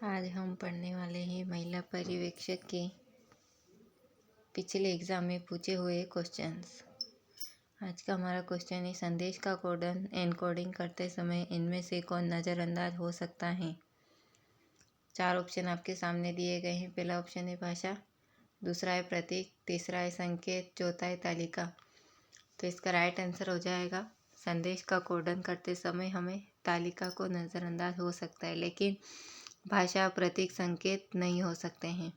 आज हम पढ़ने वाले हैं महिला पर्यवेक्षक के पिछले एग्जाम में पूछे हुए क्वेश्चंस। आज का हमारा क्वेश्चन है, संदेश का कोडन एनकोडिंग करते समय इनमें से कौन नज़रअंदाज हो सकता है। 4 ऑप्शन आपके सामने दिए गए हैं। पहला ऑप्शन है भाषा, दूसरा है प्रतीक, तीसरा है संकेत, चौथा है तालिका। तो इसका राइट आंसर हो जाएगा, संदेश का कोडन करते समय हमें तालिका को नज़रअंदाज हो सकता है, लेकिन भाषा, प्रतीक, संकेत नहीं हो सकते हैं।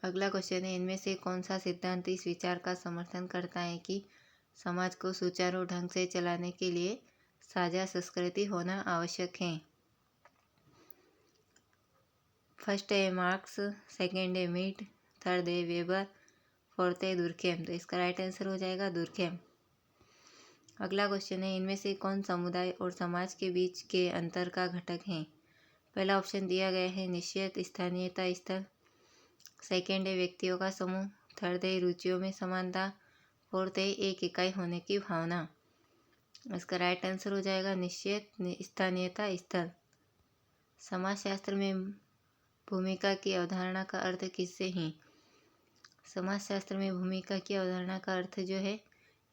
अगला क्वेश्चन है, इनमें से कौन सा सिद्धांत इस विचार का समर्थन करता है कि समाज को सुचारू ढंग से चलाने के लिए साझा संस्कृति होना आवश्यक है। फर्स्ट है मार्क्स, सेकेंड है मीड, थर्ड है वेबर, फोर्थ है दुर्खेम। तो इसका राइट आंसर हो जाएगा दुर्खेम। अगला क्वेश्चन है, इनमें से कौन समुदाय और समाज के बीच के अंतर का घटक है। पहला ऑप्शन दिया गया है निश्चित स्थानीयता स्तर, सेकेंड है व्यक्तियों का समूह, थर्ड है रुचियों में समानता, फोर्थ है एक इकाई होने की भावना। इसका राइट आंसर हो जाएगा निश्चित स्थानीयता स्तर। समाजशास्त्र में भूमिका की अवधारणा का अर्थ किससे है। समाजशास्त्र में भूमिका की अवधारणा का अर्थ जो है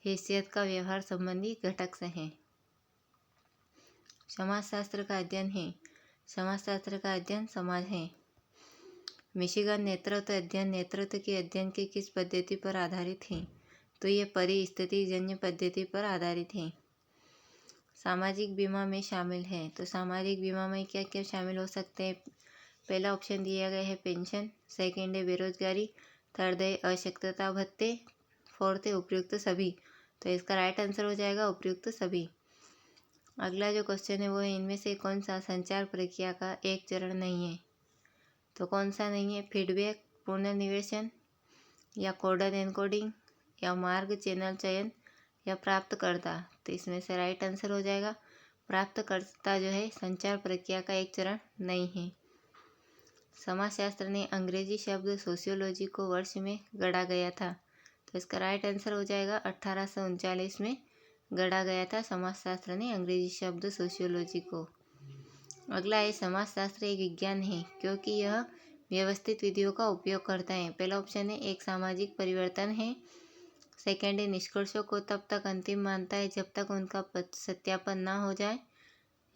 हैसियत का व्यवहार संबंधी घटक से है। समाजशास्त्र का अध्ययन है, समाजशास्त्र का अध्ययन समाज है। मिशिगन नेतृत्व अध्ययन नेतृत्व के अध्ययन की किस पद्धति पर आधारित है। तो ये परिस्थितिजन्य पद्धति पर आधारित है। सामाजिक बीमा में शामिल है। तो सामाजिक बीमा में क्या क्या शामिल हो सकते हैं। पहला ऑप्शन दिया गया है पेंशन, सेकेंड है बेरोजगारी, थर्ड है अशक्तता भत्ते, फोर्थ है उपयुक्त सभी। तो इसका राइट आंसर हो जाएगा उपयुक्त सभी। अगला जो क्वेश्चन है वो है, इनमें से कौन सा संचार प्रक्रिया का एक चरण नहीं है। तो कौन सा नहीं है, फीडबैक, पुनर्निवेशन, या कोडन एनकोडिंग, या मार्ग चैनल चयन, या प्राप्तकर्ता। तो इसमें से राइट आंसर हो जाएगा प्राप्तकर्ता जो है संचार प्रक्रिया का एक चरण नहीं है। समाजशास्त्र ने अंग्रेजी शब्द सोशियोलॉजी को वर्ष में गढ़ा गया था। तो इसका राइट आंसर हो जाएगा 1839 में गढ़ा गया था समाजशास्त्र ने अंग्रेजी शब्द सोशियोलॉजी को। अगला है, समाजशास्त्र एक विज्ञान है क्योंकि यह व्यवस्थित विधियों का उपयोग करता है। पहला ऑप्शन है एक सामाजिक परिवर्तन है, सेकेंड है निष्कर्षों को तब तक अंतिम मानता है जब तक उनका सत्यापन ना हो जाए,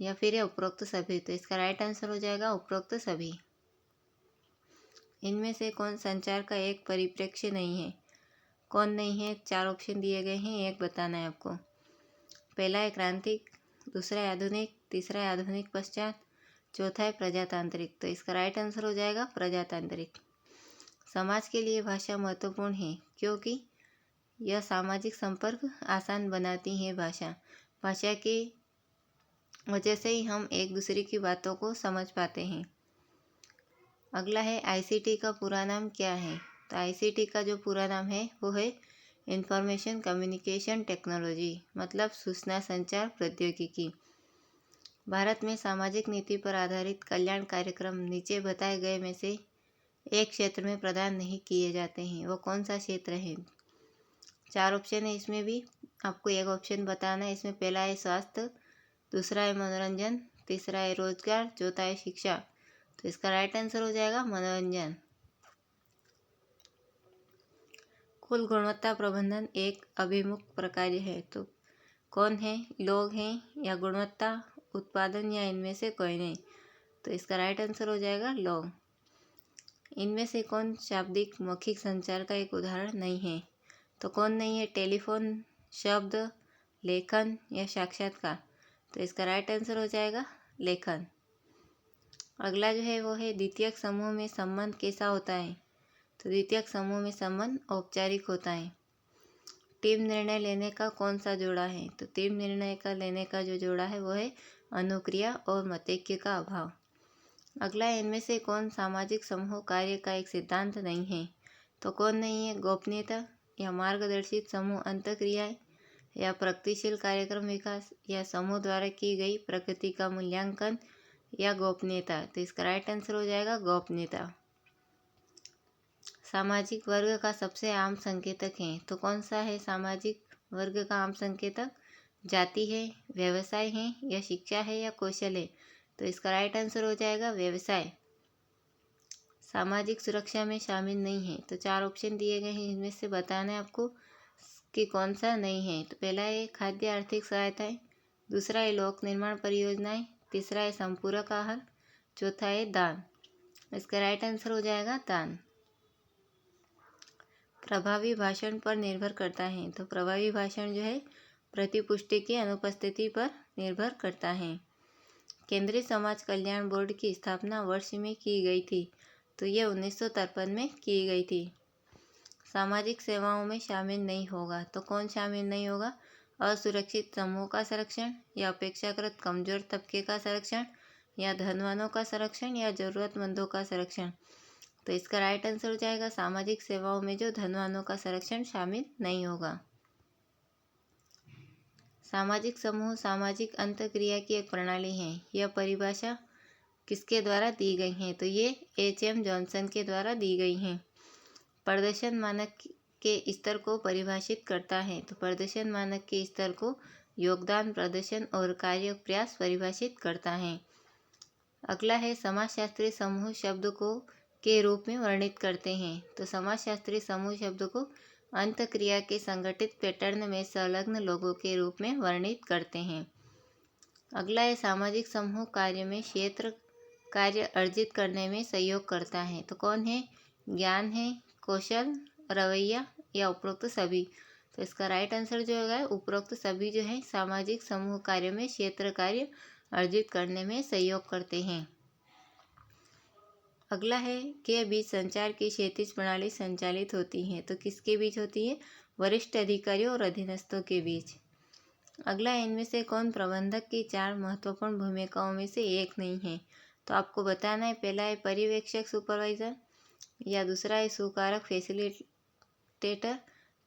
या फिर है उपरोक्त सभी। तो इसका राइट आंसर हो जाएगा उपरोक्त सभी। इनमें से कौन संचार का एक परिप्रेक्ष्य नहीं है। कौन नहीं है, 4 ऑप्शन दिए गए हैं, एक बताना है आपको। पहला है क्रांतिक, दूसरा है आधुनिक, तीसरा है आधुनिक पश्चात, चौथा है प्रजातांत्रिक। तो इसका राइट आंसर हो जाएगा प्रजातांत्रिक। समाज के लिए भाषा महत्वपूर्ण है क्योंकि यह सामाजिक संपर्क आसान बनाती है। भाषा के वजह से ही हम एक दूसरे की बातों को समझ पाते हैं। अगला है आईसीटी का पूरा नाम क्या है। तो आईसीटी का जो पूरा नाम है वो है इंफॉर्मेशन कम्युनिकेशन टेक्नोलॉजी, मतलब सूचना संचार प्रौद्योगिकी। भारत में सामाजिक नीति पर आधारित कल्याण कार्यक्रम नीचे बताए गए में से एक क्षेत्र में प्रदान नहीं किए जाते हैं। वो कौन सा क्षेत्र है। 4 ऑप्शन है, इसमें भी आपको एक ऑप्शन बताना है। इसमें पहला है स्वास्थ्य, दूसरा है मनोरंजन, तीसरा है रोजगार, चौथा है शिक्षा। तो इसका राइट आंसर हो जाएगा मनोरंजन। कुल गुणवत्ता प्रबंधन एक अभिमुख प्रक्रिया है। तो कौन है, लोग हैं या गुणवत्ता, उत्पादन, या इनमें से कोई नहीं। तो इसका राइट आंसर हो जाएगा लोग। इनमें से कौन शाब्दिक मौखिक संचार का एक उदाहरण नहीं है। तो कौन नहीं है, टेलीफोन, शब्द, लेखन, या साक्षात्कार। तो इसका राइट आंसर हो जाएगा लेखन। अगला जो है वो है द्वितीयक समूह में संबंध कैसा होता है। तो द्वितीयक समूह में संबंध औपचारिक होता है। टीम निर्णय लेने का कौन सा जोड़ा है। तो टीम निर्णय का लेने का जो जोड़ा है वो है अनुक्रिया और मतैक्य का अभाव। अगला है, इनमें से कौन सामाजिक समूह कार्य का एक सिद्धांत नहीं है। तो कौन नहीं है, गोपनीयता, या मार्गदर्शित समूह अंतःक्रियाएं, या प्रगतिशील कार्यक्रम विकास, या समूह द्वारा की गई प्रगति का मूल्यांकन, या गोपनीयता। तो इसका राइट आंसर हो जाएगा गोपनीयता। सामाजिक वर्ग का सबसे आम संकेतक है। तो कौन सा है सामाजिक वर्ग का आम संकेतक। जाति है, व्यवसाय है, या शिक्षा है, या कौशल है। तो इसका राइट आंसर हो जाएगा व्यवसाय। सामाजिक सुरक्षा में शामिल नहीं है। तो 4 ऑप्शन दिए गए हैं, इनमें से बताना है आपको कि कौन सा नहीं है। तो पहला है खाद्य आर्थिक सहायताएं, दूसरा है लोक निर्माण परियोजनाएं, तीसरा है संपूरक आहार, चौथा है दान। इसका राइट आंसर हो जाएगा दान। प्रभावी भाषण पर निर्भर करता है। तो प्रभावी भाषण जो है प्रतिपुष्टि की अनुपस्थिति पर निर्भर करता है। केंद्रीय समाज कल्याण बोर्ड की स्थापना वर्ष में की गई थी। तो ये 1953 में की गई थी। सामाजिक सेवाओं में शामिल नहीं होगा। तो कौन शामिल नहीं होगा? असुरक्षित समूह का संरक्षण, या अपेक्षाकृत कमजोर तबके का संरक्षण, या धनवानों का संरक्षण, या जरूरतमंदों का संरक्षण। तो इसका राइट आंसर हो जाएगा सामाजिक सेवाओं में जो धनवानों का संरक्षण शामिल नहीं होगा। सामाजिक समूह सामाजिक अंतःक्रिया की एक प्रणाली है। यह परिभाषा किसके द्वारा दी गई है? तो ये H.M. जॉनसन के द्वारा दी गई हैं। प्रदर्शन मानक के स्तर को परिभाषित करता है। तो प्रदर्शन मानक के स्तर को योगदान, प्रदर्शन और कार्य प्रयास परिभाषित करता है। अगला है समाजशास्त्री समूह शब्द को के रूप में वर्णित करते हैं। तो समाजशास्त्री समूह शब्द को अंतःक्रिया के संगठित पैटर्न में संलग्न लोगों के रूप में वर्णित करते हैं। अगला है सामाजिक समूह कार्य में क्षेत्र कार्य अर्जित करने में सहयोग करता है। तो कौन है? ज्ञान है, कौशल, रवैया, या उपरोक्त सभी। तो इसका राइट आंसर जो होगा उपरोक्त सभी जो है सामाजिक समूह कार्य में क्षेत्र कार्य अर्जित करने में सहयोग करते हैं। अगला है के बीच संचार की क्षैतिज प्रणाली संचालित होती है। तो किसके बीच होती है? वरिष्ठ अधिकारियों और अधीनस्थों के बीच। अगला इनमें से कौन प्रबंधक की 4 महत्वपूर्ण भूमिकाओं में से एक नहीं है? तो आपको बताना है। पहला है पर्यवेक्षक सुपरवाइजर, या दूसरा है सुकारक फैसिलिटेटर,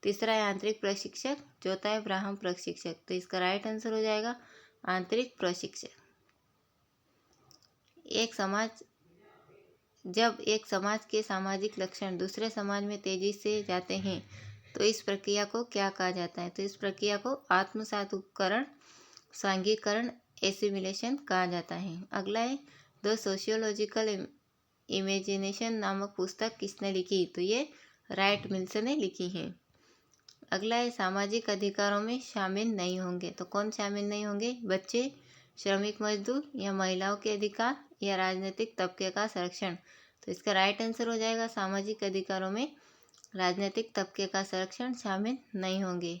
तीसरा है आंतरिक प्रशिक्षक, चौथा है ब्राह्म प्रशिक्षक। तो इसका राइट आंसर हो जाएगा आंतरिक प्रशिक्षक। जब एक समाज के सामाजिक लक्षण दूसरे समाज में तेजी से जाते हैं तो इस प्रक्रिया को क्या कहा जाता है? तो इस प्रक्रिया को आत्मसात उपकरण, सांघीकरण, एसिमिलेशन कहा जाता है। अगला है द सोशियोलॉजिकल इमेजिनेशन नामक पुस्तक किसने लिखी? तो ये राइट मिल्सन ने लिखी है। अगला है सामाजिक अधिकारों में शामिल नहीं होंगे। तो कौन शामिल नहीं होंगे? बच्चे, श्रमिक मजदूर, या महिलाओं के अधिकार, या राजनीतिक तबके का संरक्षण। तो इसका राइट आंसर हो जाएगा सामाजिक अधिकारों में राजनीतिक तबके का संरक्षण शामिल नहीं होंगे।